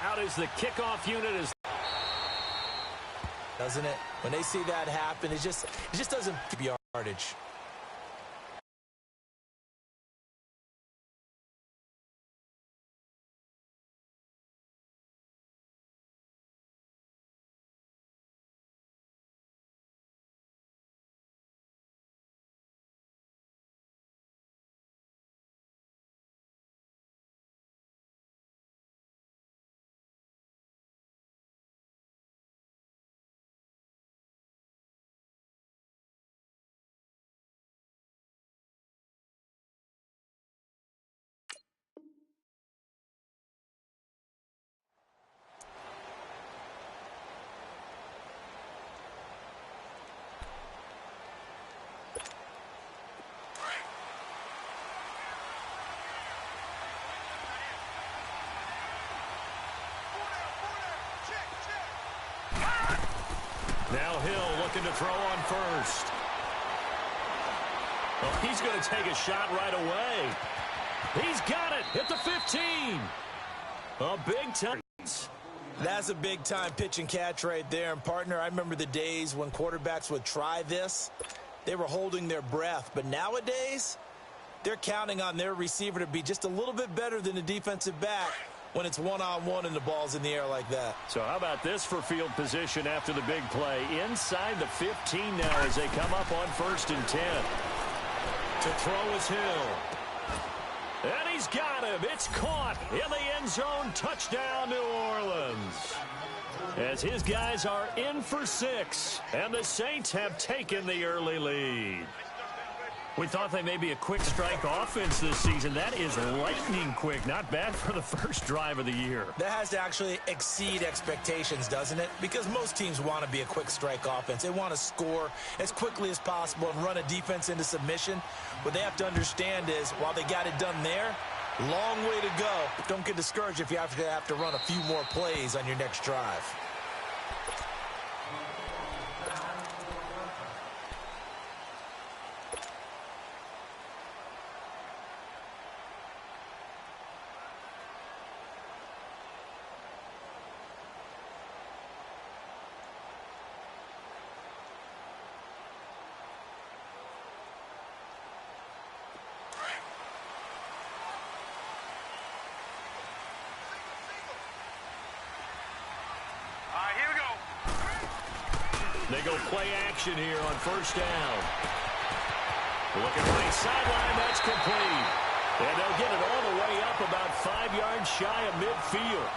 Out is the kickoff unit. Doesn't it? When they see that happen, it just doesn't keep yardage. Now Hill looking to throw on first. Well, he's going to take a shot right away. He's got it at the 15. A big time. That's a big-time pitch and catch right there. And, partner, I remember the days when quarterbacks would try this. They were holding their breath. But nowadays, they're counting on their receiver to be just a little bit better than the defensive back when it's one-on-one and the ball's in the air like that. So how about this for field position after the big play? Inside the 15 now as they come up on 1st and 10. To throw is Hill. And he's got him. It's caught in the end zone. Touchdown, New Orleans. As his guys are in for 6. And the Saints have taken the early lead. We thought they may be a quick strike offense this season. That is lightning quick. Not bad for the first drive of the year. That has to actually exceed expectations, doesn't it? Because most teams want to be a quick strike offense. They want to score as quickly as possible and run a defense into submission. What they have to understand is, while they got it done there, long way to go. Don't get discouraged if you have to run a few more plays on your next drive. They go play action here on 1st down. Looking right sideline, that's complete. And they'll get it all the way up about 5 yards shy of midfield.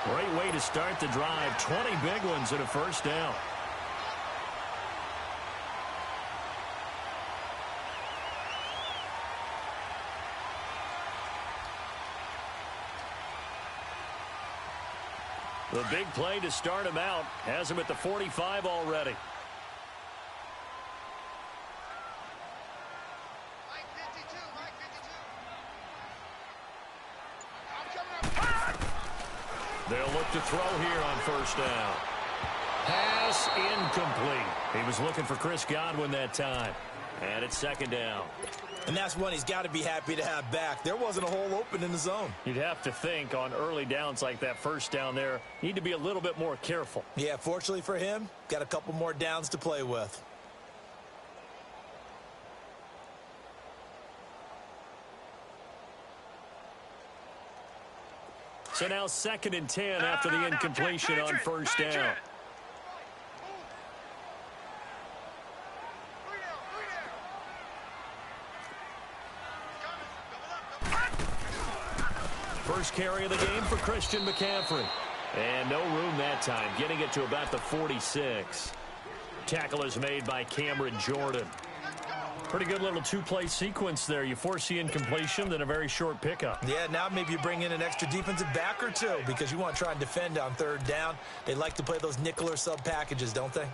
Great way to start the drive. 20 big ones at a 1st down. The big play to start him out has him at the 45 already. They'll look to throw here on 1st down. Pass incomplete. He was looking for Chris Godwin that time. And it's 2nd down. And that's one he's got to be happy to have back. There wasn't a hole open in the zone. You'd have to think on early downs like that 1st down there, need to be a little bit more careful. Yeah, fortunately for him, got a couple more downs to play with. So now 2nd and 10 after the incompletion on 1st down. First carry of the game for Christian McCaffrey. And no room that time, getting it to about the 46. Tackle is made by Cameron Jordan. Pretty good little two-play sequence there. You force the incompletion, then a very short pickup. Yeah, now maybe you bring in an extra defensive back or two because you want to try and defend on 3rd down. They like to play those nickel or sub packages, don't they?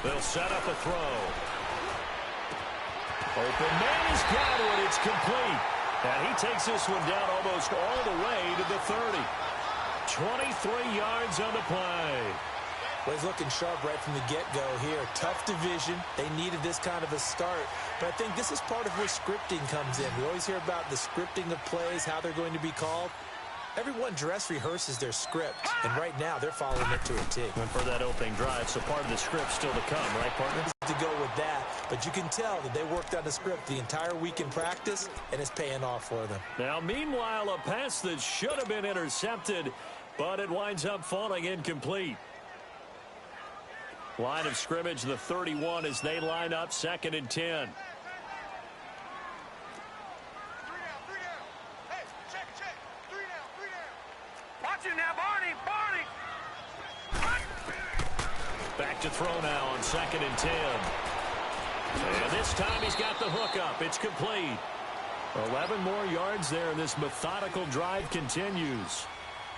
They'll set up a throw. Open man has got it. It's complete. And he takes this one down almost all the way to the 30. 23 yards on the play. Well, he's looking sharp right from the get-go here. Tough division. They needed this kind of a start. But I think this is part of where scripting comes in. We always hear about the scripting of plays, how they're going to be called. Everyone dress rehearses their script, and right now they're following it to a T. Went for that opening drive, so part of the script still to come, right, partner? To go with that, but you can tell that they worked on the script the entire week in practice, and it's paying off for them. Now, meanwhile, a pass that should have been intercepted, but it winds up falling incomplete. Line of scrimmage, the 31, as they line up 2nd and 10. Back to throw now on 2nd and 10. And this time he's got the hook up. It's complete. 11 more yards there, and this methodical drive continues.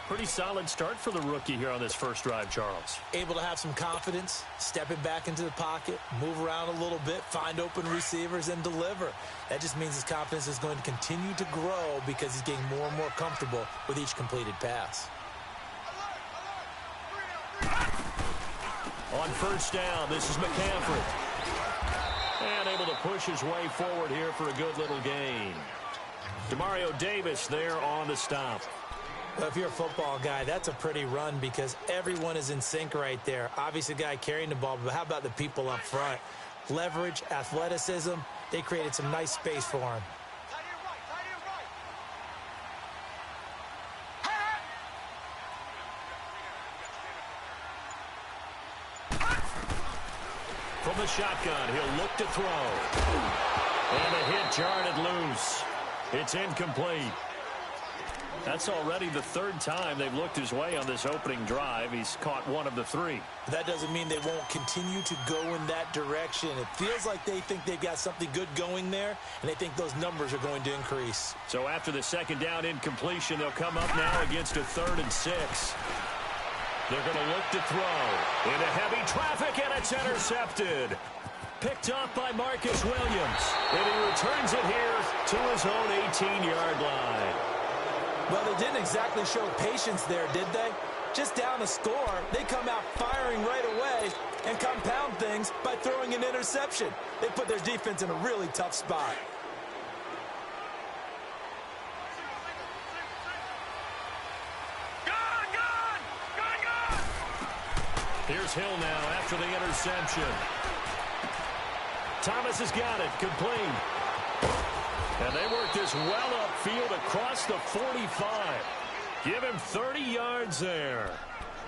Pretty solid start for the rookie here on this first drive, Charles. Able to have some confidence, stepping back into the pocket, move around a little bit, find open receivers, and deliver. That just means his confidence is going to continue to grow because he's getting more and more comfortable with each completed pass. On first down, this is McCaffrey. And able to push his way forward here for a good little gain. Demario Davis there on the stop. Well, if you're a football guy, that's a pretty run because everyone is in sync right there. Obviously, the guy carrying the ball, but how about the people up front? Leverage, athleticism, they created some nice space for him. From the shotgun, he'll look to throw. And a hit jarred it loose. It's incomplete. That's already the 3rd time they've looked his way on this opening drive. He's caught 1 of the 3. That doesn't mean they won't continue to go in that direction. It feels like they think they've got something good going there, and they think those numbers are going to increase. So after the 2nd down incompletion, they'll come up now against a 3rd and 6. They're going to look to throw into heavy traffic, and it's intercepted. Picked off by Marcus Williams. And he returns it here to his own 18-yard line. Well, they didn't exactly show patience there, did they? Just down a score, they come out firing right away and compound things by throwing an interception. They put their defense in a really tough spot. Here's Hill now after the interception. Thomas has got it, complete. And they work this well upfield across the 45. Give him 30 yards there.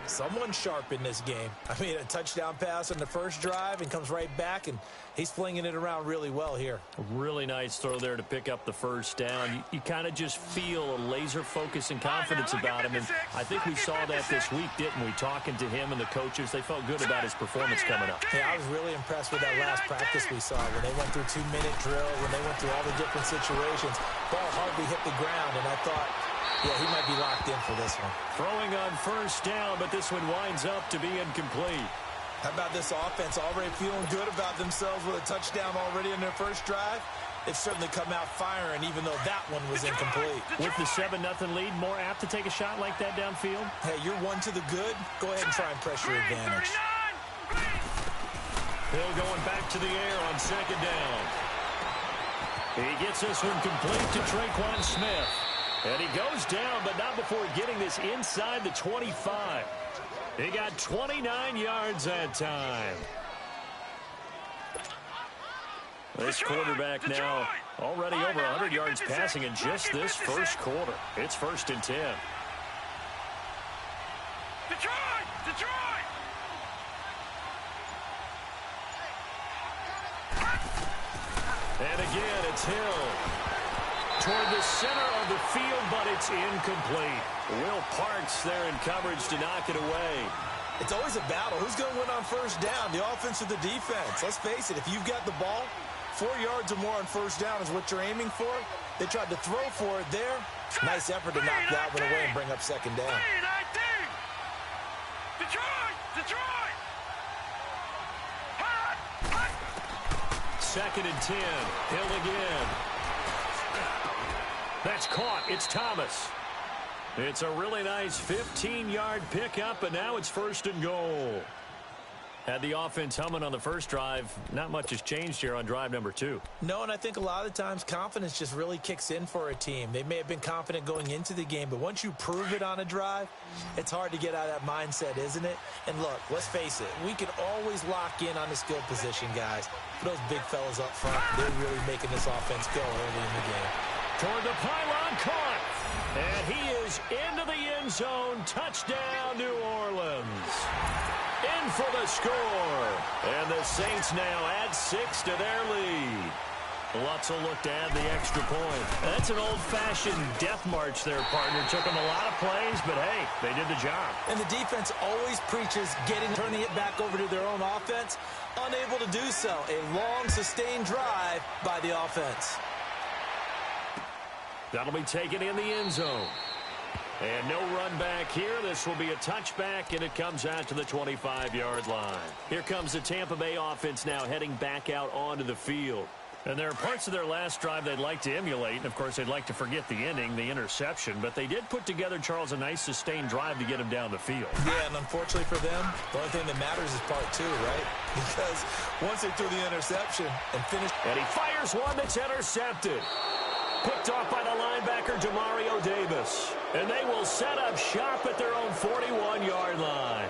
Someone sharp in this game. I mean, a touchdown pass on the first drive and comes right back, and he's flinging it around really well here. A really nice throw there to pick up the first down. You kind of just feel a laser focus and confidence about him, and I think we saw that this week, didn't we? Talking to him and the coaches, they felt good about his performance coming up. Yeah, I was really impressed with that last practice we saw when they went through 2-minute drill, when they went through all the different situations. Ball hardly hit the ground, and I thought, yeah, he might be locked in for this one. Throwing on first down, but this one winds up to be incomplete. How about this offense already feeling good about themselves with a touchdown already in their first drive? They've certainly come out firing, even though that one was incomplete. With the 7-0 lead, more apt to take a shot like that downfield? Hey, you're one to the good. Go ahead and try and press your advantage. Hill going back to the air on 2nd down. He gets this one complete to Traquan Smith. And he goes down, but not before getting this inside the 25. He got 29 yards that time. This quarterback now already over 100 yards passing in just this first quarter. It's 1st and 10. Detroit! And again, it's Hill. Toward the center of the field, but it's incomplete. Will Parks there in coverage to knock it away. It's always a battle. Who's going to win on first down, the offense or the defense? Let's face it, if you've got the ball, 4 yards or more on first down is what you're aiming for. They tried to throw for it there. Nice effort to knock that one away and bring up 2nd down. Detroit! 2nd and 10. Hill again. That's caught. It's Thomas. It's a really nice 15-yard pickup, and now it's 1st and goal. Had the offense humming on the first drive. Not much has changed here on drive number 2. No, and I think a lot of the times confidence just really kicks in for a team. They may have been confident going into the game, but once you prove it on a drive, it's hard to get out of that mindset, isn't it? And look, let's face it, we can always lock in on the skill position, guys. For those big fellas up front, they're really making this offense go early in the game. Toward the pylon, caught. And he is into the end zone. Touchdown, New Orleans. In for the score. And the Saints now add 6 to their lead. Lutz will look to add the extra point. That's an old-fashioned death march there, partner. Took them a lot of plays, but hey, they did the job. And the defense always preaches turning it back over to their own offense. Unable to do so. A long, sustained drive by the offense. That'll be taken in the end zone. And no run back here. This will be a touchback, and it comes out to the 25-yard line. Here comes the Tampa Bay offense now heading back out onto the field. And there are parts of their last drive they'd like to emulate. And, of course, they'd like to forget the ending, the interception. But they did put together, Charles, a nice sustained drive to get him down the field. Yeah, and unfortunately for them, the only thing that matters is part 2, right? Because once they threw the interception and finished. And he fires one that's intercepted. Picked off by the linebacker, Demario Davis. And they will set up shop at their own 41-yard line.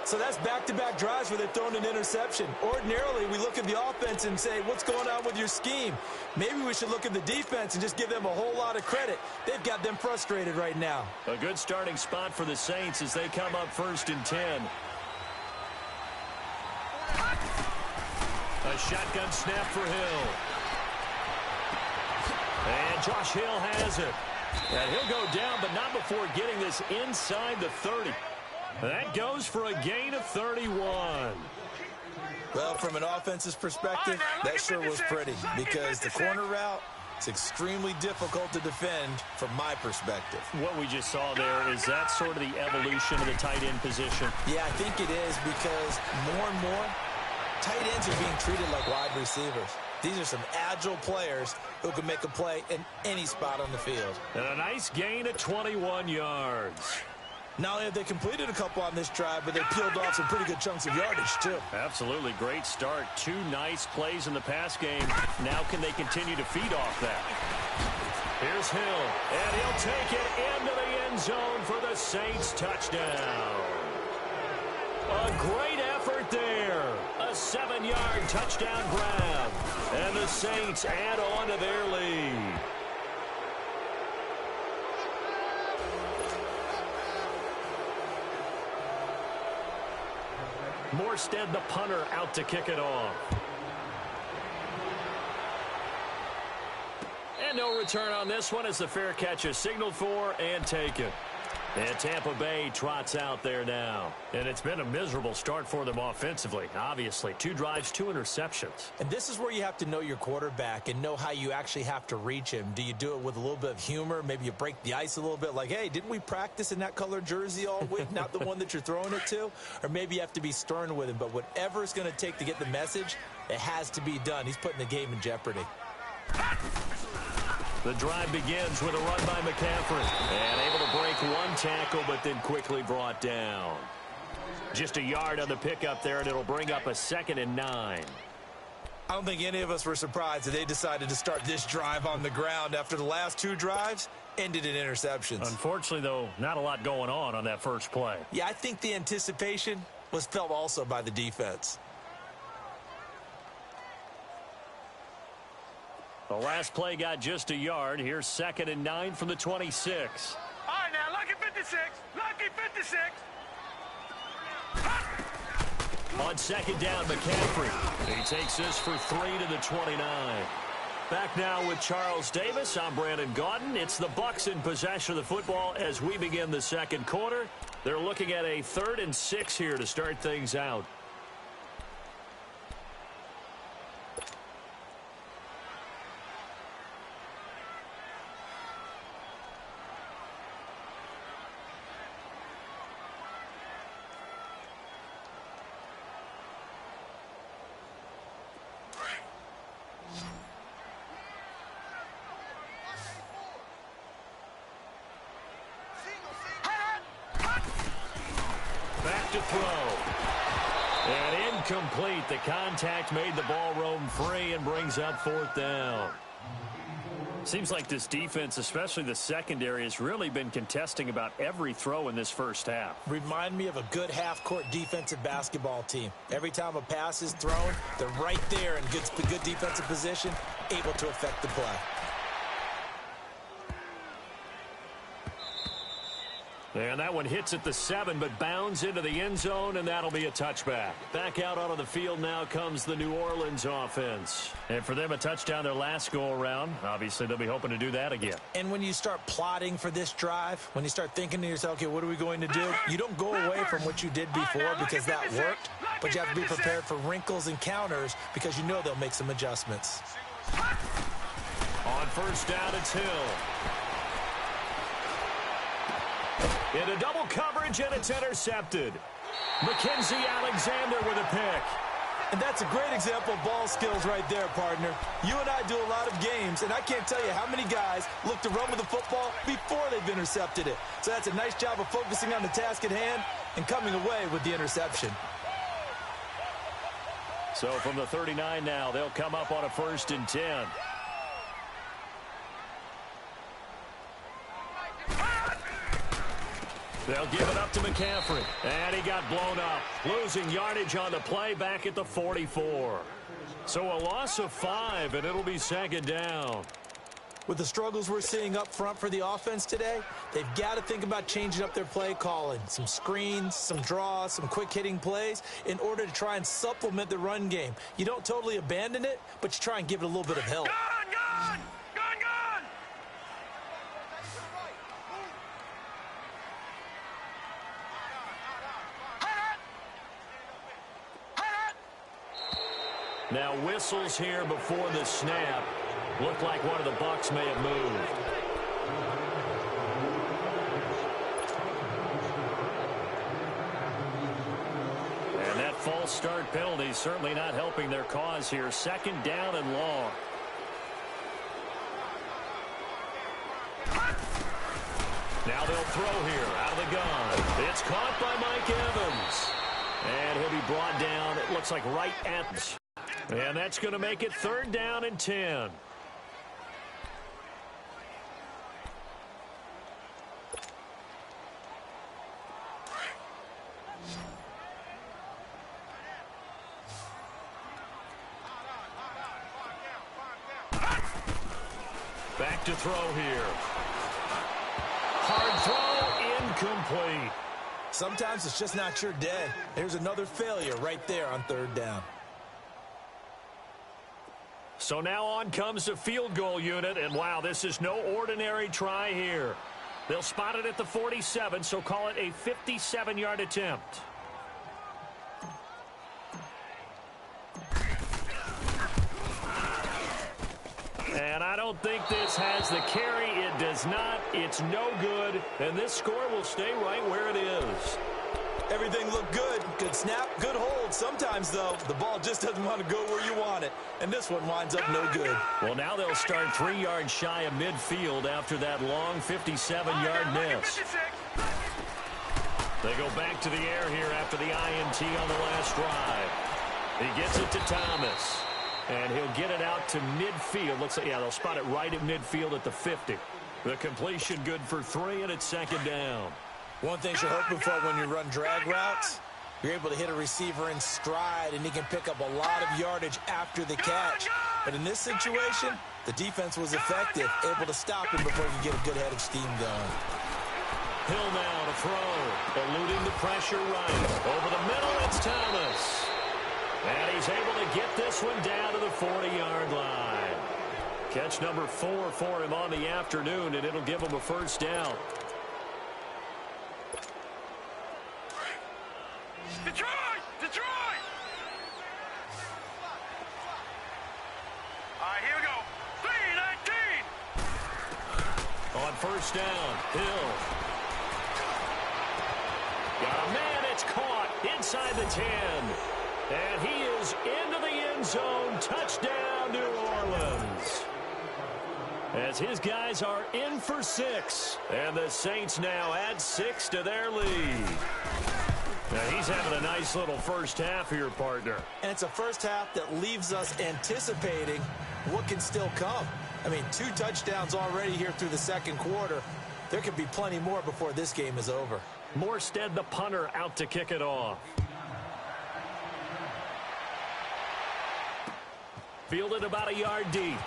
So that's back-to-back drives where they've thrown an interception. Ordinarily, we look at the offense and say, what's going on with your scheme? Maybe we should look at the defense and just give them a whole lot of credit. They've got them frustrated right now. A good starting spot for the Saints as they come up 1st and 10. A shotgun snap for Hill. And Josh Hill has it. And he'll go down, but not before getting this inside the 30. That goes for a gain of 31. Well, from an offense's perspective, that sure was pretty because the corner route is extremely difficult to defend from my perspective. What we just saw there, is that sort of the evolution of the tight end position? Yeah, I think it is because more and more tight ends are being treated like wide receivers. These are some agile players who can make a play in any spot on the field. And a nice gain of 21 yards. Not only have they completed a couple on this drive, but they peeled off some pretty good chunks of yardage, too. Absolutely. Great start. 2 nice plays in the pass game. Now can they continue to feed off that? Here's Hill, and he'll take it into the end zone for the Saints touchdown. A great effort there. A 7-yard touchdown grab. And the Saints add on to their lead. Morstead, the punter, out to kick it off. And no return on this one as the fair catch is signaled for and taken. And Tampa Bay trots out there now. And it's been a miserable start for them offensively, obviously. 2 drives, 2 interceptions. And this is where you have to know your quarterback and know how you actually have to reach him. Do you do it with a little bit of humor? Maybe you break the ice a little bit like, hey, didn't we practice in that color jersey all week? Not the one that you're throwing it to? Or maybe you have to be stern with him. But whatever it's going to take to get the message, it has to be done. He's putting the game in jeopardy. The drive begins with a run by McCaffrey. And able to break 1 tackle, but then quickly brought down. Just a yard on the pickup there, and it'll bring up a 2nd and 9. I don't think any of us were surprised that they decided to start this drive on the ground after the last 2 drives ended in interceptions. Unfortunately, though, not a lot going on that first play. Yeah, I think the anticipation was felt also by the defense. The last play got just a yard. Here's 2nd and 9 from the 26. All right, now, lucky 56. Lucky 56. On 2nd down, McCaffrey. He takes this for 3 to the 29. Back now with Charles Davis. I'm Brandon Gaudin. It's the Bucs in possession of the football as we begin the second quarter. They're looking at a 3rd and 6 here to start things out. back to throw. And incomplete. The contact made the ball roam free and brings up 4th down. Seems like this defense, especially the secondary, has really been contesting about every throw in this first half. Remind me of a good half-court defensive basketball team. Every time a pass is thrown, they're right there in good defensive position, able to affect the play. And that one hits at the 7, but bounds into the end zone, and that'll be a touchback. Back out onto the field now comes the New Orleans offense. And for them, a touchdown their last go-around. Obviously, they'll be hoping to do that again. And when you start plotting for this drive, when you start thinking to yourself, okay, what are we going to do? You don't go away from what you did before because that worked, but you have to be prepared for wrinkles and counters because you know they'll make some adjustments. On first down, it's Hill. Into double coverage, and it's intercepted. Mackenzie Alexander with a pick. And that's a great example of ball skills right there, partner. You and I do a lot of games, and I can't tell you how many guys look to run with the football before they've intercepted it. So that's a nice job of focusing on the task at hand and coming away with the interception. So from the 39 now, they'll come up on a 1st and 10. They'll give it up to McCaffrey. And he got blown up. Losing yardage on the play back at the 44. So a loss of 5, and it'll be 2nd down. With the struggles we're seeing up front for the offense today, they've got to think about changing up their play calling. Some screens, some draws, some quick-hitting plays in order to try and supplement the run game. You don't totally abandon it, but you try and give it a little bit of help. Now whistles here before the snap. Looked like one of the Bucs may have moved. And that false start penalty certainly not helping their cause here. 2nd down and long. Now they'll throw here out of the gun. It's caught by Mike Evans. And he'll be brought down, it looks like right at us. And that's going to make it 3rd down and 10. Back to throw here. Hard throw, incomplete. Sometimes it's just not your day. There's another failure right there on 3rd down. So now on comes the field goal unit, and wow, this is no ordinary try here. They'll spot it at the 47, so call it a 57-yard attempt. And I don't think this has the carry. It does not. It's no good, and this score will stay right where it is. Everything looked good. Good snap, good hold. Sometimes, though, the ball just doesn't want to go where you want it. And this one winds up no good. Well, now they'll start 3 yards shy of midfield after that long 57-yard miss. They go back to the air here after the INT on the last drive. He gets it to Thomas. And he'll get it out to midfield. Looks like, yeah, they'll spot it right at midfield at the 50. The completion good for 3, and it's 2nd down. One thing you're hoping for when you run drag routes, you're able to hit a receiver in stride, and he can pick up a lot of yardage after the catch. But in this situation, the defense was effective, able to stop him before he could get a good head of steam going. Hill now to throw, eluding the pressure right. Over the middle, it's Thomas. And he's able to get this one down to the 40-yard line. Catch number 4 for him on the afternoon, and it'll give him a 1st down. Detroit! Detroit! All right, here we go. 3-19. On first down, Hill. Got a man, it's caught inside the 10. And he is into the end zone. Touchdown, New Orleans. As his guys are in for 6. And the Saints now add 6 to their lead. Now he's having a nice little first half here, partner. And it's a first half that leaves us anticipating what can still come. I mean, 2 touchdowns already here through the second quarter. There could be plenty more before this game is over. Morstead, the punter, out to kick it off. Fielded about a yard deep.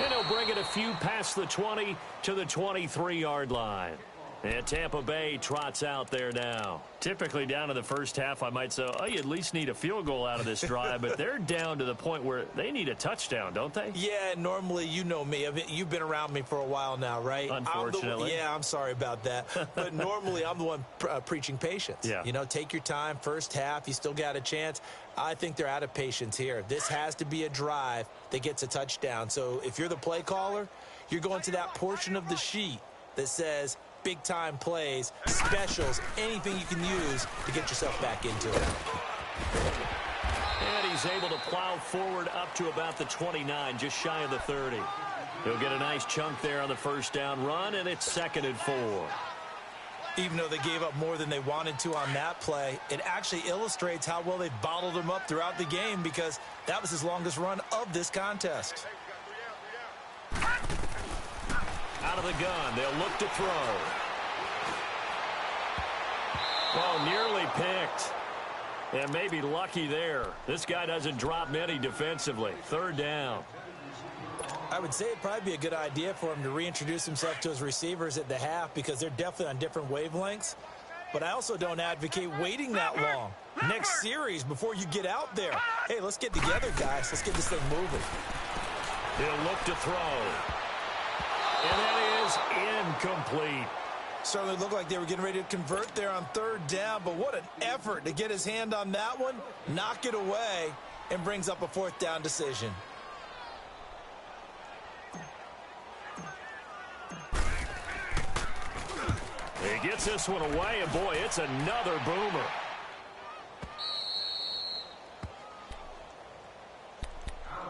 And he'll bring it a few past the 20 to the 23-yard line. And Tampa Bay trots out there now. Typically down to the first half, I might say, oh, you at least need a field goal out of this drive. But they're down to the point where they need a touchdown, don't they? Yeah, normally, you know me. You've been around me for a while now, right? Unfortunately. I'm sorry about that. But normally, I'm the one preaching patience. Yeah. You know, take your time. First half, you still got a chance. I think they're out of patience here. This has to be a drive that gets a touchdown. So if you're the play caller, you're going to that portion of the sheet that says big-time plays, specials, anything you can use to get yourself back into it. And he's able to plow forward up to about the 29, just shy of the 30. He'll get a nice chunk there on the first down run, and it's 2nd and 4. Even though they gave up more than they wanted to on that play, it actually illustrates how well they bottled him up throughout the game because that was his longest run of this contest. Out of the gun, they'll look to throw. Well, nearly picked. And maybe lucky there. This guy doesn't drop many defensively. 3rd down. I would say it'd probably be a good idea for him to reintroduce himself to his receivers at the half because they're definitely on different wavelengths. But I also don't advocate waiting that long. Next series, before you get out there. Hey, let's get together, guys. Let's get this thing moving. He'll look to throw. And that is incomplete. Certainly looked like they were getting ready to convert there on 3rd down, but what an effort to get his hand on that one, knock it away, and brings up a 4th down decision. He gets this one away, and boy, it's another boomer.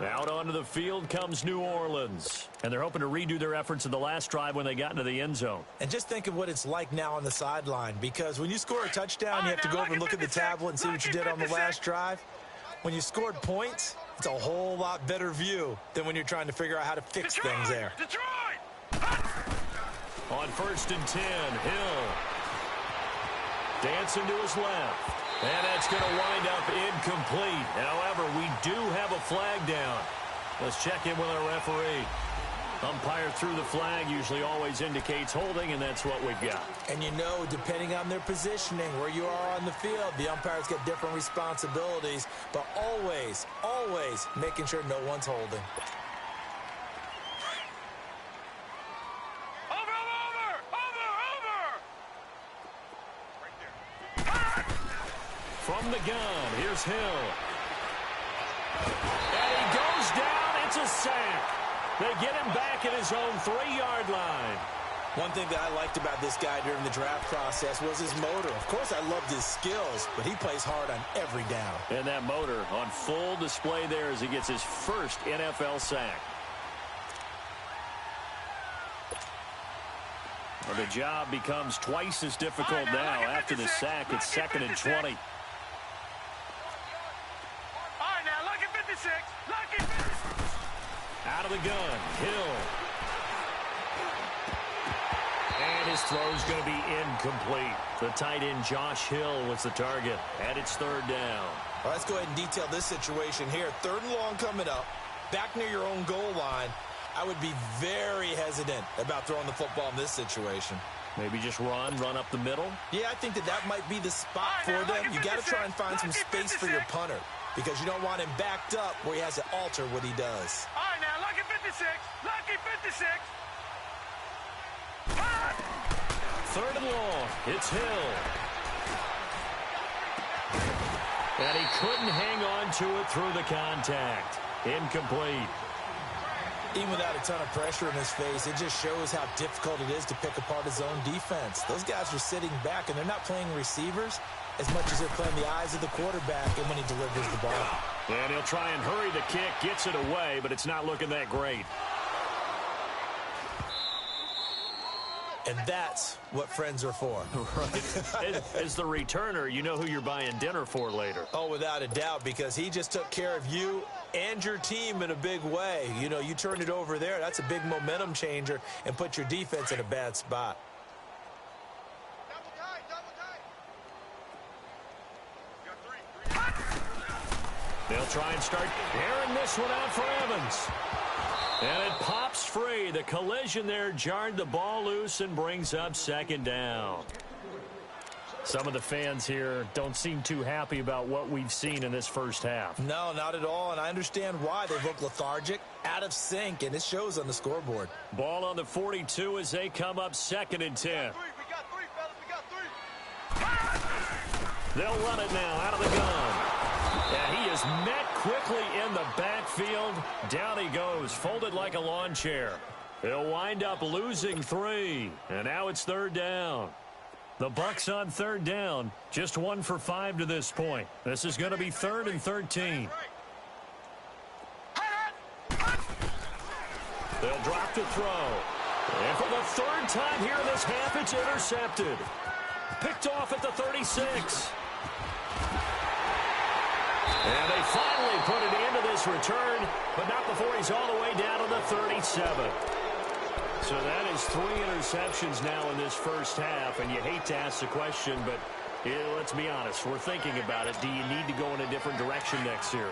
Out onto the field comes New Orleans. And they're hoping to redo their efforts in the last drive when they got into the end zone. And just think of what it's like now on the sideline, because when you score a touchdown, you have to go over and look at the tablet and see what you did on the last drive. When you scored points, it's a whole lot better view than when you're trying to figure out how to fix things there. On 1st and 10, Hill. Dancing to his left. And that's going to wind up incomplete. However, we do have a flag down. Let's check in with our referee. Umpire threw the flag, usually always indicates holding, and that's what we've got. And you know, depending on their positioning, where you are on the field, the umpires get different responsibilities, but always, always making sure no one's holding. From the gun, here's Hill. And he goes down. It's a sack. They get him back at his own 3-yard line. One thing that I liked about this guy during the draft process was his motor. Of course, I loved his skills, but he plays hard on every down. And that motor on full display there as he gets his first NFL sack. Well, the job becomes twice as difficult now after the sack. It's 2nd and 20. Out of the gun, Hill. And his throw's going to be incomplete. The tight end, Josh Hill, was the target. And it's 3rd down. All right, let's go ahead and detail this situation here. 3rd and long coming up. Back near your own goal line. I would be very hesitant about throwing the football in this situation. Maybe just run up the middle? Yeah, I think that might be the spot for them. You got to try and find some space for your punter because you don't want him backed up where he has to alter what he does. All right, now, lucky 56. Lucky 56. 3rd and long. It's Hill. And he couldn't hang on to it through the contact. Incomplete. Even without a ton of pressure in his face, it just shows how difficult it is to pick apart his own defense. Those guys are sitting back, and they're not playing receivers as much as they're playing the eyes of the quarterback and when he delivers the ball. And he'll try and hurry the kick, gets it away, but it's not looking that great. And that's what friends are for. Right. As the returner, you know who you're buying dinner for later. Oh, without a doubt, because he just took care of you and your team in a big way. You know, you turned it over there. That's a big momentum changer and put your defense in a bad spot. They'll try and start airing this one out for Evans. And it pops free. The collision there jarred the ball loose and brings up second down. Some of the fans here don't seem too happy about what we've seen in this first half. No, not at all, and I understand why. They look lethargic, out of sync, and it shows on the scoreboard. Ball on the 42 as they come up 2nd and 10. We got three, fellas. We got three. They'll run it now out of the gun. And he is met quickly in the backfield. Down he goes, folded like a lawn chair. He'll wind up losing 3. And now it's 3rd down. The Bucs on 3rd down. Just 1 for 5 to this point. This is going to be 3rd and 13. They'll drop to throw. And for the 3rd time here in this half, it's intercepted. Picked off at the 36. And they finally put it into this return, but not before he's all the way down to the 37. So that is 3 interceptions now in this first half, and you hate to ask the question, but let's be honest, we're thinking about it. Do you need to go in a different direction next series?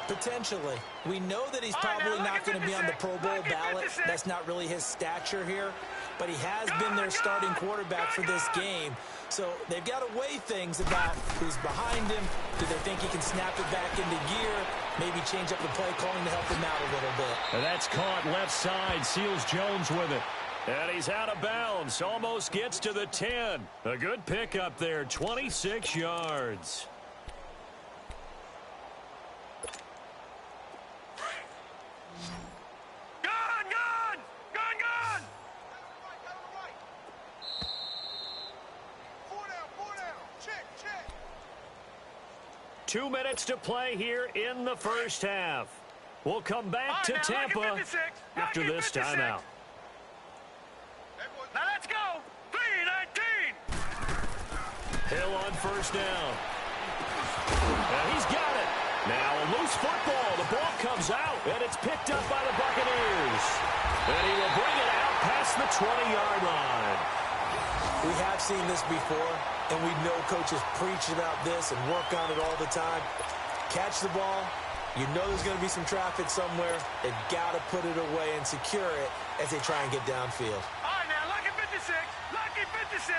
Potentially. We know that he's probably not going to be on the Pro Bowl ballot. That's not really his stature here. But he has been their starting quarterback for this game. So they've got to weigh things about who's behind him. Do they think he can snap it back into gear? Maybe change up the play calling to help him out a little bit. And that's caught left side. Seals Jones with it. And he's out of bounds. Almost gets to the 10. A good pickup there. 26 yards. Gone! 4 down. Check. 2 minutes to play here in the first half. We'll come back to Tampa after this timeout. Now let's go. 3-19. Hill on 1st down. And he's got it. Now a loose football. The ball comes out, and it's picked up by the Buccaneers. And he will bring it out past the 20-yard line. We have seen this before, and we know coaches preach about this and work on it all the time. Catch the ball. You know there's going to be some traffic somewhere. They've got to put it away and secure it as they try and get downfield. All right, now, lucky 56. Lucky 56.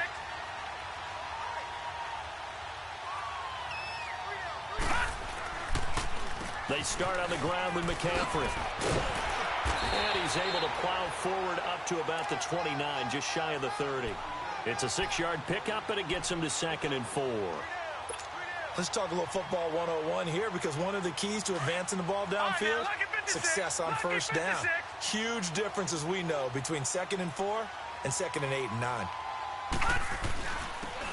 They start on the ground with McCaffrey. And he's able to plow forward up to about the 29, just shy of the 30. It's a 6-yard pickup, and it gets him to 2nd and 4. Let's talk a little football 101 here, because one of the keys to advancing the ball downfield, success on 1st down. Huge difference, as we know, between 2nd and 4 and 2nd and 8 and 9.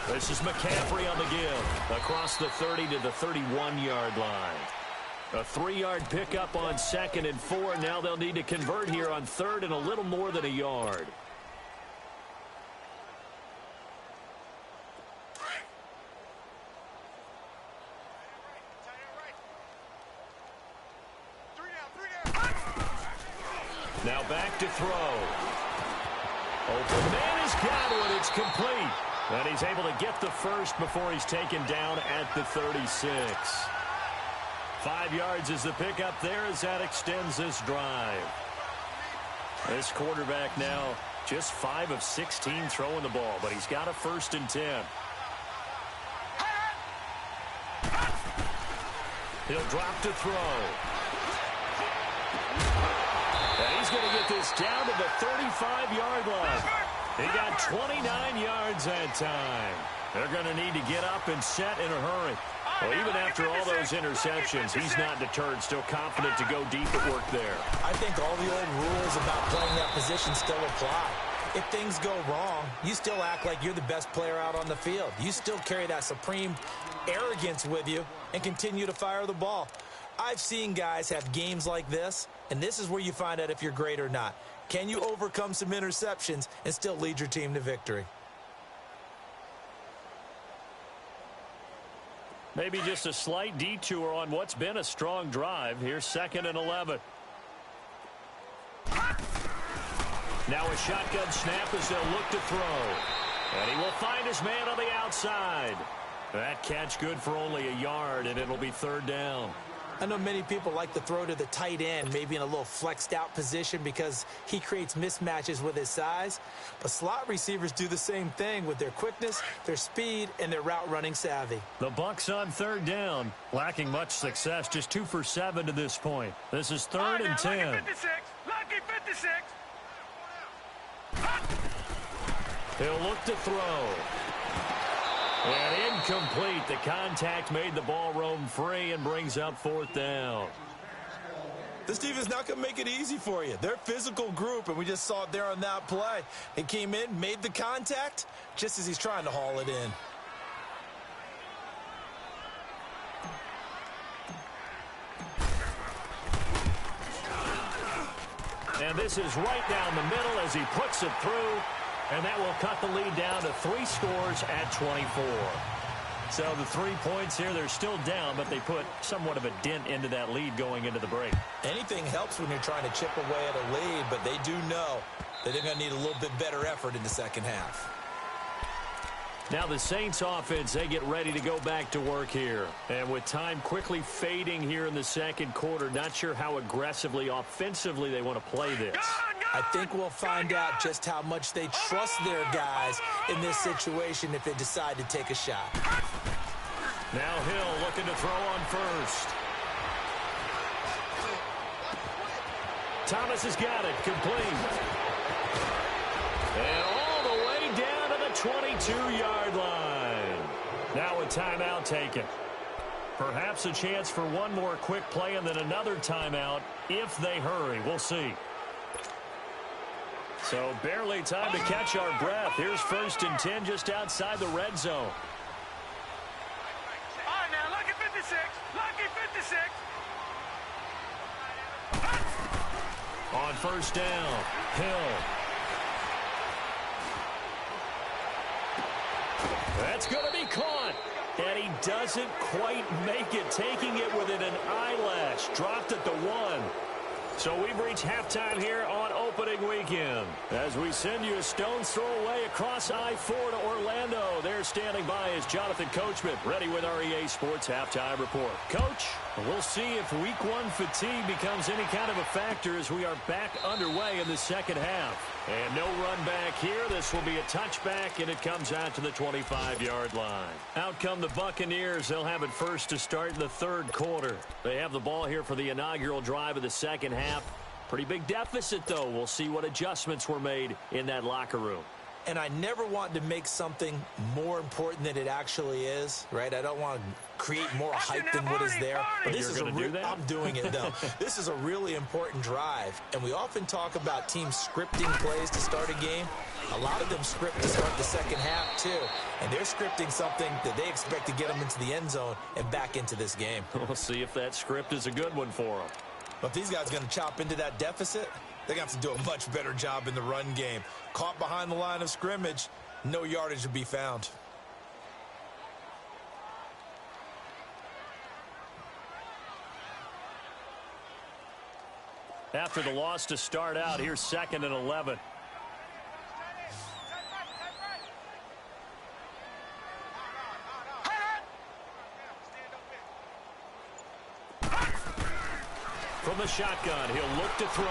This is McCaffrey on the give. Across the 30 to the 31-yard line. A 3-yard pickup on 2nd and 4. Now they'll need to convert here on 3rd and a little more than a yard. Now back to throw. Open man has got it. It's complete. And he's able to get the first before he's taken down at the 36. 5 yards is the pickup there as that extends this drive. This quarterback now just 5 of 16 throwing the ball, but he's got a 1st and 10. He'll drop to throw. And he's going to get this down to the 35-yard line. He got 29 yards that time. They're going to need to get up and set in a hurry. Well, even after all those interceptions, he's not deterred, still confident to go deep at work there. I think all the old rules about playing that position still apply. If things go wrong, you still act like you're the best player out on the field. You still carry that supreme arrogance with you and continue to fire the ball. I've seen guys have games like this, and this is where you find out if you're great or not. Can you overcome some interceptions and still lead your team to victory? Maybe just a slight detour on what's been a strong drive. Here's 2nd and 11. Now a shotgun snap as they'll look to throw. And he will find his man on the outside. That catch good for only a yard, and it'll be 3rd down. I know many people like to throw to the tight end, maybe in a little flexed out position because he creates mismatches with his size. But slot receivers do the same thing with their quickness, their speed, and their route running savvy. The Bucs on 3rd down, lacking much success, just 2 for 7 to this point. This is 3rd and 10. Lucky 56. Lucky 56. He'll look to throw. And incomplete. The contact made the ball roam free and brings up 4th down. This team is not going to make it easy for you. They're a physical group, and we just saw it there on that play. He came in, made the contact, just as he's trying to haul it in. And this is right down the middle as he puts it through. And that will cut the lead down to 3 scores at 24. So the 3 points here, they're still down, but they put somewhat of a dent into that lead going into the break. Anything helps when you're trying to chip away at a lead, but they do know that they're going to need a little bit better effort in the second half. Now the Saints offense, they get ready to go back to work here. And with time quickly fading here in the second quarter, not sure how aggressively, offensively they want to play this. I think we'll find out just how much they trust their guys in this situation if they decide to take a shot. Now Hill looking to throw on first. Thomas has got it, complete. And all the way down to the 22-yard line. Now a timeout taken. Perhaps a chance for one more quick play and then another timeout if they hurry. We'll see. So barely time to catch our breath. Here's 1st and 10 just outside the red zone. All right, now, lucky 56. Lucky 56. On 1st down, Hill. That's going to be caught. And he doesn't quite make it, taking it within an eyelash. Dropped at the 1. So we've reached halftime here on opening weekend. As we send you a stone's throw away across I-4 to Orlando. There standing by is Jonathan Coachman, ready with our EA Sports Halftime Report. Coach, we'll see if Week 1 fatigue becomes any kind of a factor as we are back underway in the second half. And no run back here. This will be a touchback, and it comes out to the 25-yard line. Out come the Buccaneers. They'll have it first to start in the 3rd quarter. They have the ball here for the inaugural drive of the second half. Pretty big deficit, though. We'll see what adjustments were made in that locker room. And I never want to make something more important than it actually is, right? I don't want to create more hype than what is there. But this is I'm doing it, though. This is a really important drive. And we often talk about teams scripting plays to start a game. A lot of them script to start the second half, too. And they're scripting something that they expect to get them into the end zone and back into this game. We'll see if that script is a good one for them. But if these guys are going to chop into that deficit, they're going to have to do a much better job in the run game. Caught behind the line of scrimmage, no yardage to be found. After the loss to start out, here's 2nd and 11. From the shotgun, he'll look to throw.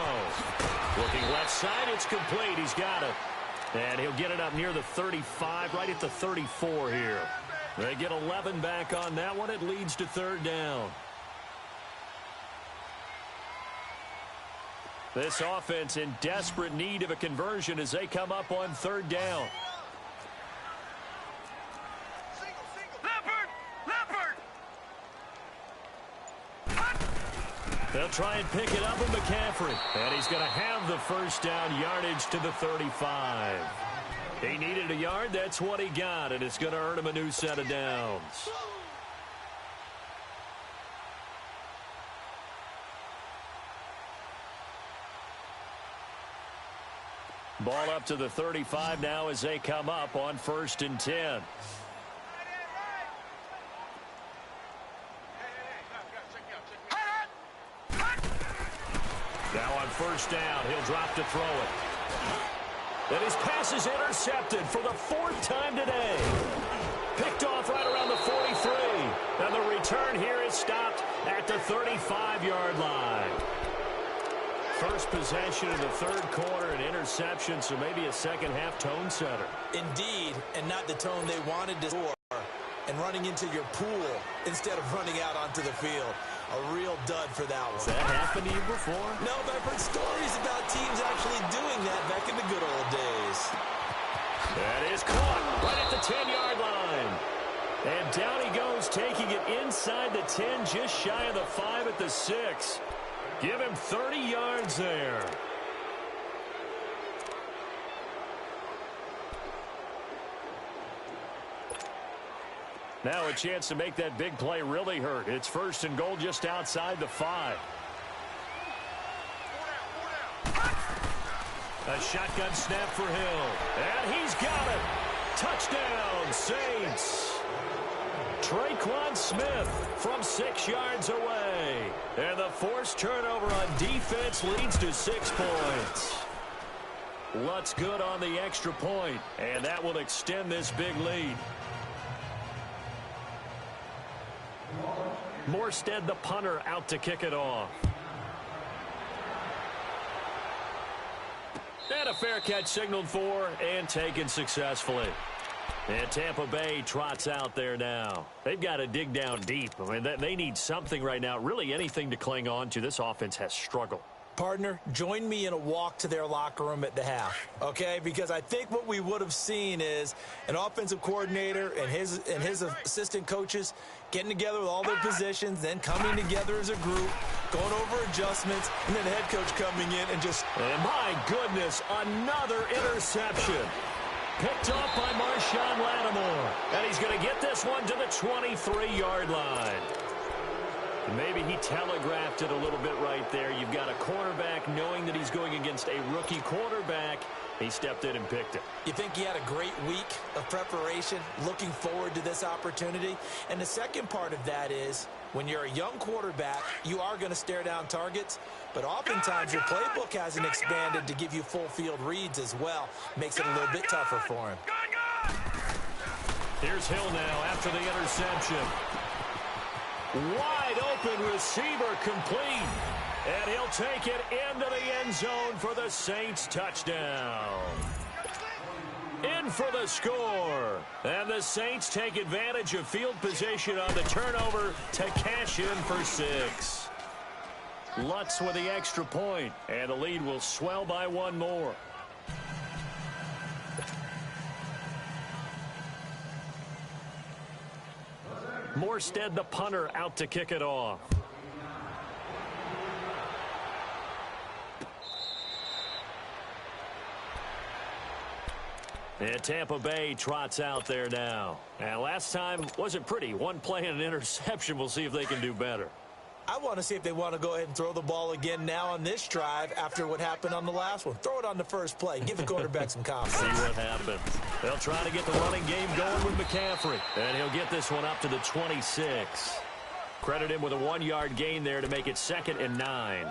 Looking left side, it's complete. He's got it. And he'll get it up near the 35, right at the 34 here. They get 11 back on that one. It leads to 3rd down. This offense in desperate need of a conversion as they come up on 3rd down. They'll try and pick it up with McCaffrey. And he's going to have the 1st down, yardage to the 35. He needed a yard. That's what he got. And it's going to earn him a new set of downs. Ball up to the 35 now as they come up on 1st and 10. Now on 1st down, he'll drop to throw it. And his pass is intercepted for the 4th time today. Picked off right around the 43. And the return here is stopped at the 35-yard line. First possession of the 3rd quarter, an interception, so maybe a second-half tone setter. Indeed, and not the tone they wanted to score. And running into your pool instead of running out onto the field. A real dud for that one. Has that happened to you before? No, but I've heard stories about teams actually doing that back in the good old days. That is caught right at the 10-yard line. And down he goes, taking it inside the 10, just shy of the 5 at the 6. Give him 30 yards there. Now a chance to make that big play really hurt. It's 1st and goal just outside the 5. A shotgun snap for Hill. And he's got it. Touchdown, Saints. Traquan Smith from 6 yards away. And the forced turnover on defense leads to 6 points. Lutz good on the extra point, and that will extend this big lead. Morstead, the punter, out to kick it off. And a fair catch signaled for and taken successfully. And Tampa Bay trots out there now. They've got to dig down deep. I mean, they need something right now, really anything to cling on to. This offense has struggled. Partner, join me in a walk to their locker room at the half, okay? Because I think what we would have seen is an offensive coordinator and his assistant coaches getting together with all their positions, then coming together as a group, going over adjustments, and then the head coach coming in and just... And my goodness, another interception. Picked off by Marshawn Lattimore. And he's going to get this one to the 23-yard line. Maybe he telegraphed it a little bit right there. You've got a cornerback knowing that he's going against a rookie quarterback. He stepped in and picked it. You think he had a great week of preparation, looking forward to this opportunity? And the second part of that is, when you're a young quarterback, you are going to stare down targets, but oftentimes your playbook hasn't expanded to give you full field reads as well. Makes it a little bit tougher for him. Here's Hill now after the interception. Wide open receiver complete. And he'll take it into the end zone for the Saints touchdown. In for the score. And the Saints take advantage of field position on the turnover to cash in for 6. Lutz with the extra point, and the lead will swell by 1 more. Morstead, the punter, out to kick it off. And Tampa Bay trots out there now. And last time wasn't pretty. 1 play and an interception. We'll see if they can do better. I want to see if they want to go ahead and throw the ball again now on this drive after what happened on the last one. Throw it on the first play. Give the quarterback some confidence. See what happens. They'll try to get the running game going with McCaffrey. And he'll get this one up to the 26. Credit him with a 1-yard gain there to make it 2nd and 9.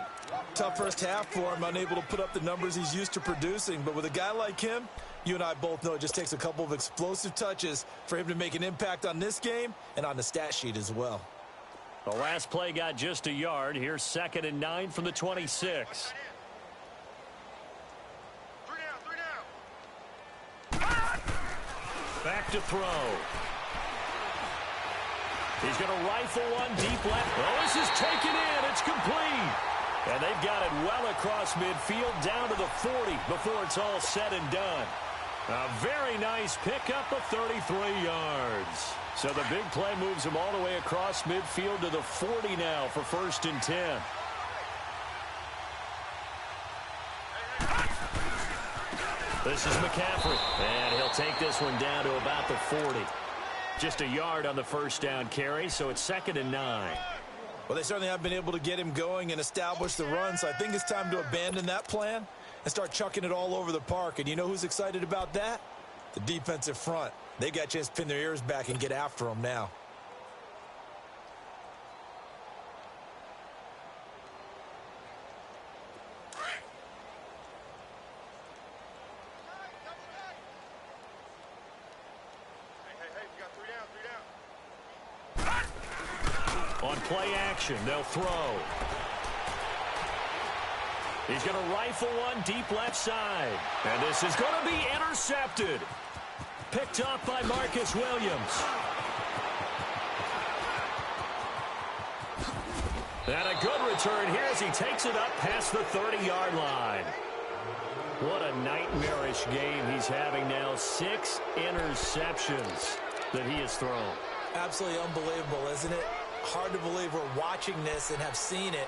Tough first half for him, unable to put up the numbers he's used to producing. But with a guy like him, you and I both know it just takes a couple of explosive touches for him to make an impact on this game and on the stat sheet as well. The last play got just a yard. Here's 2nd and 9 from the 26. 3 down. Back to throw. He's going to rifle one deep left. Oh, this is taken in. It's complete. And they've got it well across midfield down to the 40 before it's all said and done. A very nice pickup of 33 yards. So the big play moves him all the way across midfield to the 40 now for 1st and 10. This is McCaffrey. And he'll take this one down to about the 40. Just a yard on the first down carry, so it's 2nd and 9. Well, they certainly have been able to get him going and establish the run, so I think it's time to abandon that plan and start chucking it all over the park. And you know who's excited about that? The defensive front. They got a chance to pin their ears back and get after them now. On play action, they'll throw. He's going to rifle one deep left side. And this is going to be intercepted. Picked off by Marcus Williams. And a good return here as he takes it up past the 30-yard line. What a nightmarish game he's having now. 6 interceptions that he has thrown. Absolutely unbelievable, isn't it? Hard to believe we're watching this and have seen it,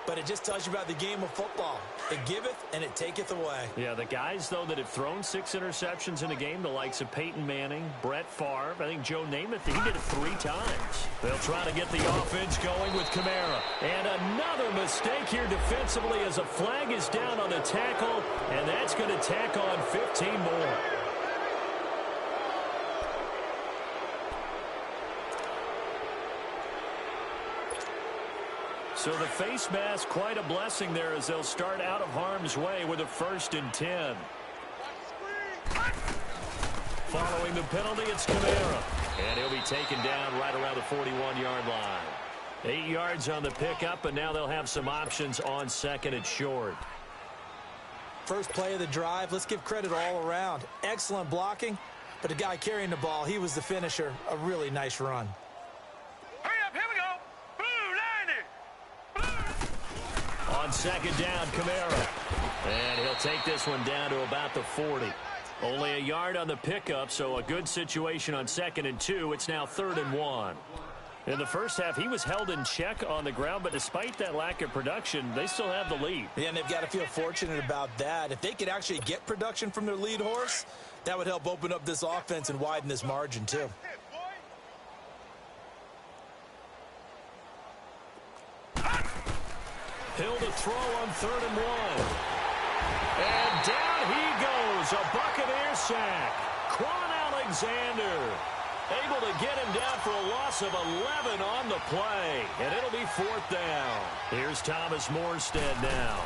but it just tells you about the game of football. It giveth and it taketh away. Yeah, the guys, though, that have thrown 6 interceptions in a game, the likes of Peyton Manning, Brett Favre, I think Joe Namath, he did it 3 times. They'll try to get the offense going with Kamara. And another mistake here defensively as a flag is down on the tackle, and that's going to tack on 15 more. So the face mask, quite a blessing there as they'll start out of harm's way with a 1st and 10. Following the penalty, it's Kamara. And he'll be taken down right around the 41-yard line. 8 yards on the pickup, and now they'll have some options on 2nd and short. First play of the drive, let's give credit all around. Excellent blocking, but the guy carrying the ball, he was the finisher. A really nice run. On 2nd down, Kamara. And he'll take this one down to about the 40. Only a yard on the pickup, so a good situation on 2nd and 2. It's now 3rd and 1. In the first half, he was held in check on the ground, but despite that lack of production, they still have the lead. Yeah, and they've got to feel fortunate about that. If they could actually get production from their lead horse, that would help open up this offense and widen this margin, too. Hill to throw on 3rd and 1. And down he goes. A Buccaneer sack. Quan Alexander able to get him down for a loss of 11 on the play. And it'll be 4th down. Here's Thomas Morstead now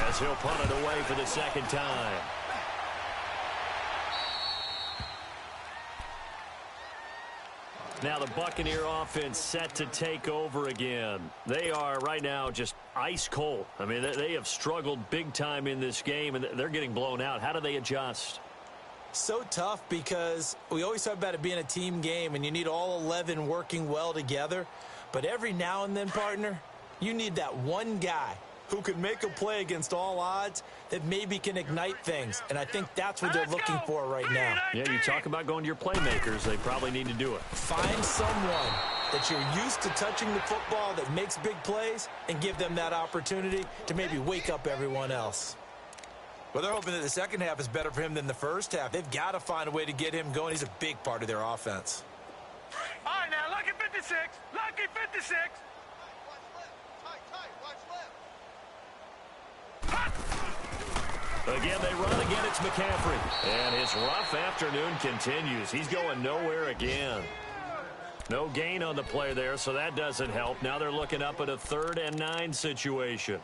as he'll punt it away for the 2nd time. Now the Buccaneer offense set to take over again. They are right now just ice cold. I mean, they have struggled big time in this game, and they're getting blown out. How do they adjust? So tough because we always talk about it being a team game, and you need all 11 working well together. But every now and then, partner, you need that one guy who can make a play against all odds that maybe can ignite things. And I think that's what they're looking for right now. Yeah, you talk about going to your playmakers. They probably need to do it. Find someone that you're used to touching the football that makes big plays and give them that opportunity to maybe wake up everyone else. Well, they're hoping that the second half is better for him than the first half. They've got to find a way to get him going. He's a big part of their offense. All right, now, lucky 56. Lucky 56. Again, they run again. It's McCaffrey. And his rough afternoon continues. He's going nowhere again. No gain on the play there, so that doesn't help. Now they're looking up at a 3rd and 9 situation.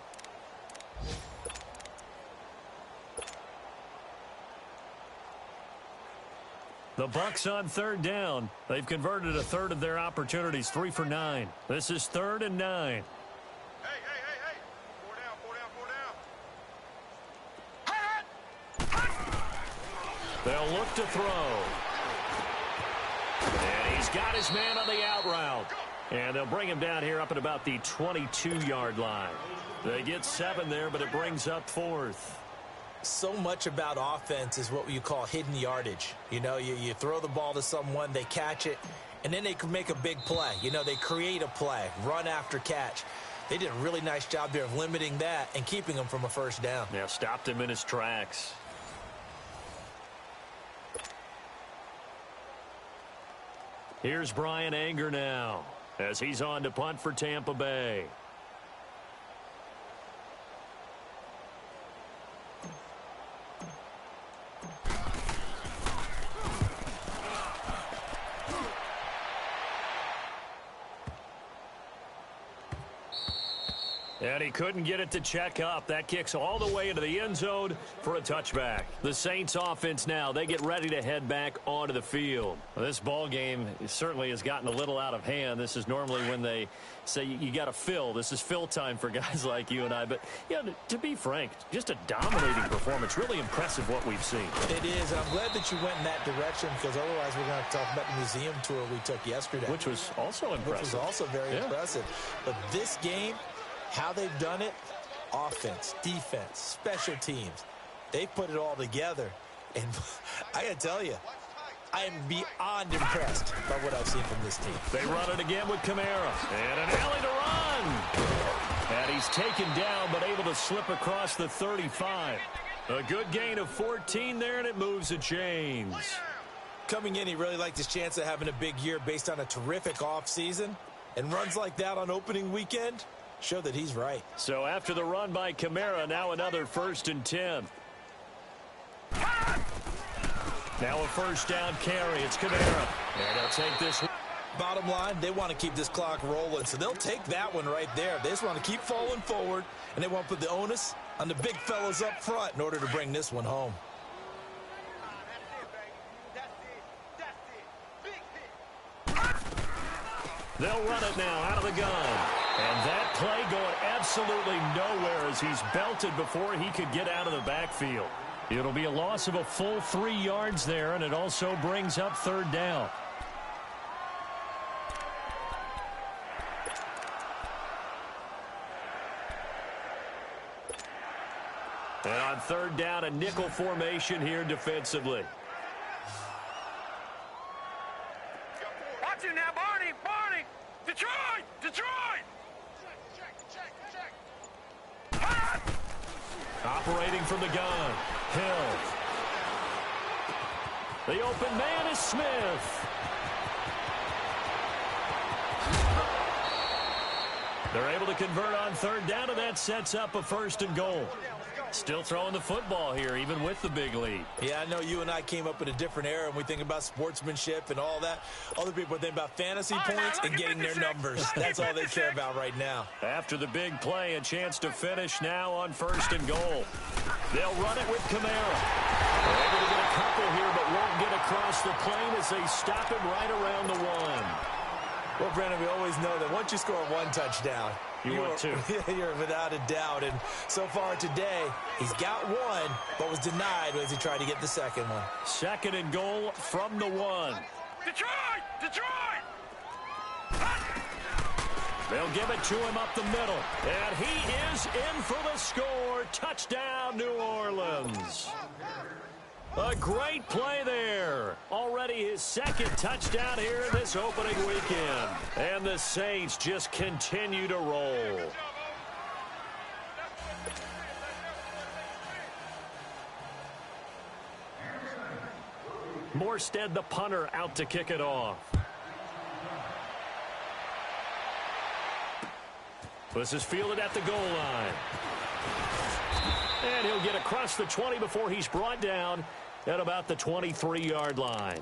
The Bucs on 3rd down. They've converted a third of their opportunities, 3 for 9. This is 3rd and 9. Hey. 4 down. They'll look to throw. And he's got his man on the out route. And they'll bring him down here up at about the 22-yard line. They get 7 there, but it brings up 4th. So much about offense is what you call hidden yardage. You know, you throw the ball to someone, they catch it, and then they can make a big play. You know, they create a play, run after catch. They did a really nice job there of limiting that and keeping him from a 1st down. Yeah, stopped him in his tracks. Here's Brian Anger now as he's on to punt for Tampa Bay. And he couldn't get it to check up. That kicks all the way into the end zone for a touchback. The Saints offense now, they get ready to head back onto the field. Well, this ball game certainly has gotten a little out of hand. This is normally when they say you got to fill. This is fill time for guys like you and I. But, yeah, to be frank, just a dominating performance. Really impressive what we've seen. It is, and I'm glad that you went in that direction because otherwise we're going to talk about the museum tour we took yesterday. Which was also impressive. Which was also very impressive. But this game, how they've done it, offense, defense, special teams, they put it all together. And I got to tell you, I am beyond impressed by what I've seen from this team. They run it again with Kamara. And an alley to run. And he's taken down but able to slip across the 35. A good gain of 14 there, and it moves the chains. Coming in, he really liked his chance of having a big year based on a terrific offseason. And runs like that on opening weekend show that he's right. So after the run by Kamara, now another 1st and 10. Now a first down carry. It's Kamara. And they'll take this. Bottom line, they want to keep this clock rolling, so they'll take that one right there. They just want to keep falling forward, and they want to put the onus on the big fellas up front in order to bring this one home. They'll run it now out of the gun. And that play going absolutely nowhere as he's belted before he could get out of the backfield. It'll be a loss of a full 3 yards there, and it also brings up 3rd down. And on 3rd down, a nickel formation here defensively. Watch it now, Barney! Barney! Detroit! Detroit! Check! Operating from the gun. Hill. The open man is Smith. They're able to convert on 3rd down, and that sets up a 1st and goal. Still throwing the football here, even with the big lead. Yeah, I know you and I came up in a different era, and we think about sportsmanship and all that. Other people think about fantasy points and getting their numbers. That's all they care about right now. After the big play, a chance to finish now on 1st and goal. They'll run it with Kamara. They're able to get a couple here, but won't get across the plane as they stop him right around the 1. Well, Brandon, we always know that once you score 1 touchdown, you're 2. You're without a doubt. And so far today, he's got 1, but was denied as he tried to get the 2nd one. 2nd and goal from the 1. Detroit! Detroit! They'll give it to him up the middle. And he is in for the score. Touchdown, New Orleans. A great play there. Already his 2nd touchdown here in this opening weekend. And the Saints just continue to roll. Morstead, the punter, out to kick it off. This is fielded at the goal line. And he'll get across the 20 before he's brought down at about the 23-yard line.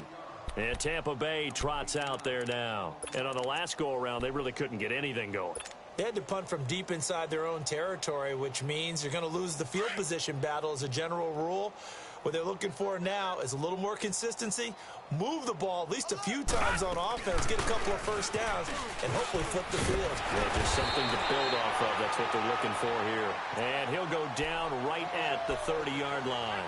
And Tampa Bay trots out there now. And on the last go-around, they really couldn't get anything going. They had to punt from deep inside their own territory, which means you're going to lose the field position battle as a general rule. What they're looking for now is a little more consistency, move the ball at least a few times on offense, get a couple of 1st downs, and hopefully flip the field. Yeah, just something to build off of. That's what they're looking for here. And he'll go down right at the 30-yard line.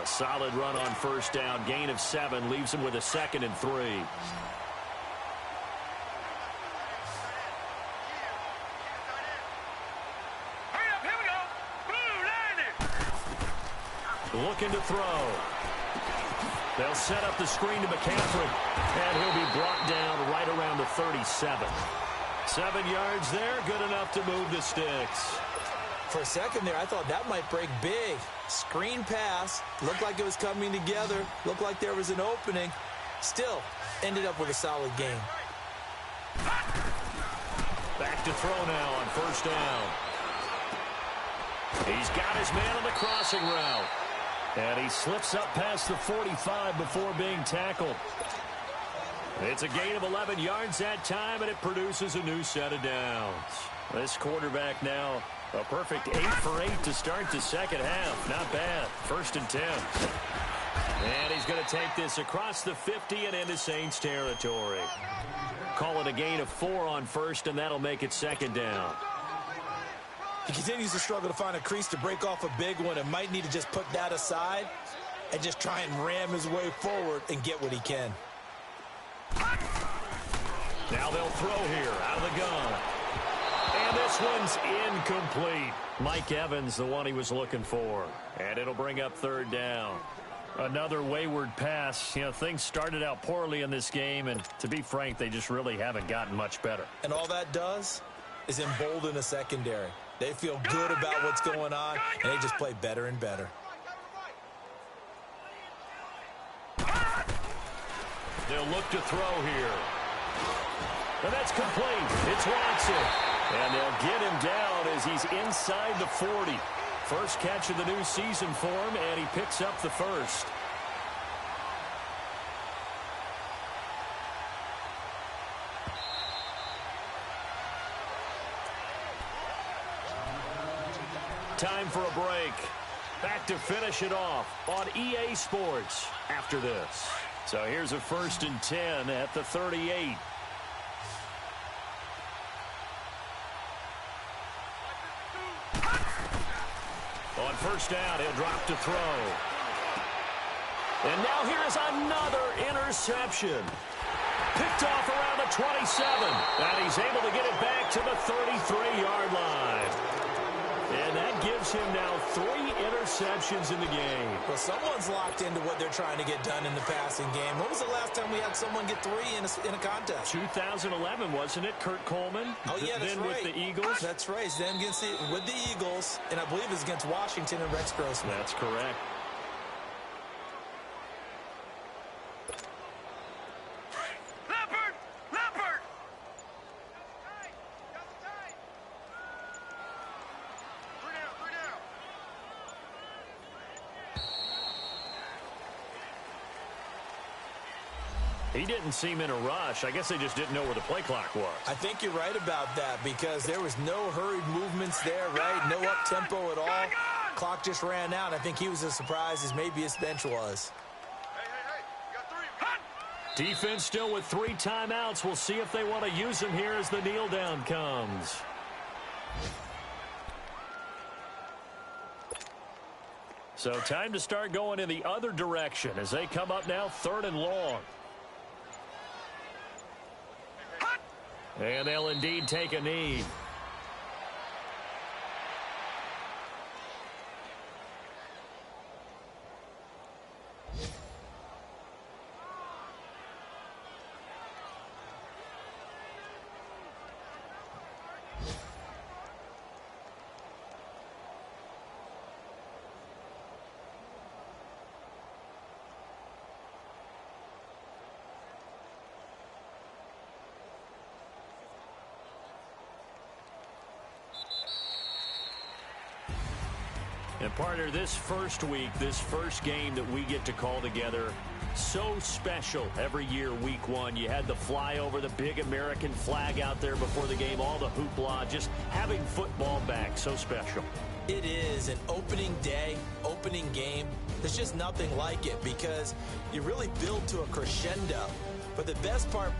A solid run on 1st down. Gain of 7 leaves him with a 2nd and 3. Looking to throw. They'll set up the screen to McCaffrey, and he'll be brought down right around the 37. 7 yards there, good enough to move the sticks. For a second there, I thought that might break big. Screen pass, looked like it was coming together, looked like there was an opening. Still, ended up with a solid game. Back to throw now on 1st down. He's got his man on the crossing route. And he slips up past the 45 before being tackled. It's a gain of 11 yards that time, and it produces a new set of downs. This quarterback now a perfect 8 for 8 to start the second half. Not bad. 1st and 10. And he's going to take this across the 50 and into Saints territory. Call it a gain of 4 on 1st, and that'll make it 2nd down. He continues to struggle to find a crease to break off a big one and might need to just put that aside and just try and ram his way forward and get what he can. Now they'll throw here out of the gun. And this one's incomplete. Mike Evans, the one he was looking for. And it'll bring up 3rd down. Another wayward pass. You know, things started out poorly in this game, and to be frank, they just really haven't gotten much better. And all that does is embolden the secondary. They feel good about what's going on, and they just play better and better. They'll look to throw here. And that's complete. It's Watson. And they'll get him down as he's inside the 40. First catch of the new season for him, and he picks up the 1st. Time for a break. Back to finish it off on EA Sports after this. So here's a 1st and 10 at the 38. On 1st down, he'll drop to throw. And now here is another interception. Picked off around the 27. And he's able to get it back to the 33-yard line. And that gives him now 3 interceptions in the game. Well, someone's locked into what they're trying to get done in the passing game. When was the last time we had someone get 3 in a contest? 2011, wasn't it? Kurt Coleman? Oh, yeah, that's then right. With the Eagles? That's right. Then with the Eagles, and I believe it's against Washington and Rex Grossman. That's correct. He didn't seem in a rush. I guess they just didn't know where the play clock was. I think you're right about that because there was no hurried movements there, right? No up-tempo at all. Clock just ran out. I think he was as surprised as maybe his bench was. Defense still with 3 timeouts. We'll see if they want to use them here as the kneel down comes. So time to start going in the other direction as they come up now 3rd and long. And they'll indeed take a knee. And partner, this first week, this first game that we get to call together, so special every year, week 1. You had the flyover, the big American flag out there before the game, all the hoopla, just having football back, so special. It is an opening day, opening game. There's just nothing like it because you really build to a crescendo. But the best part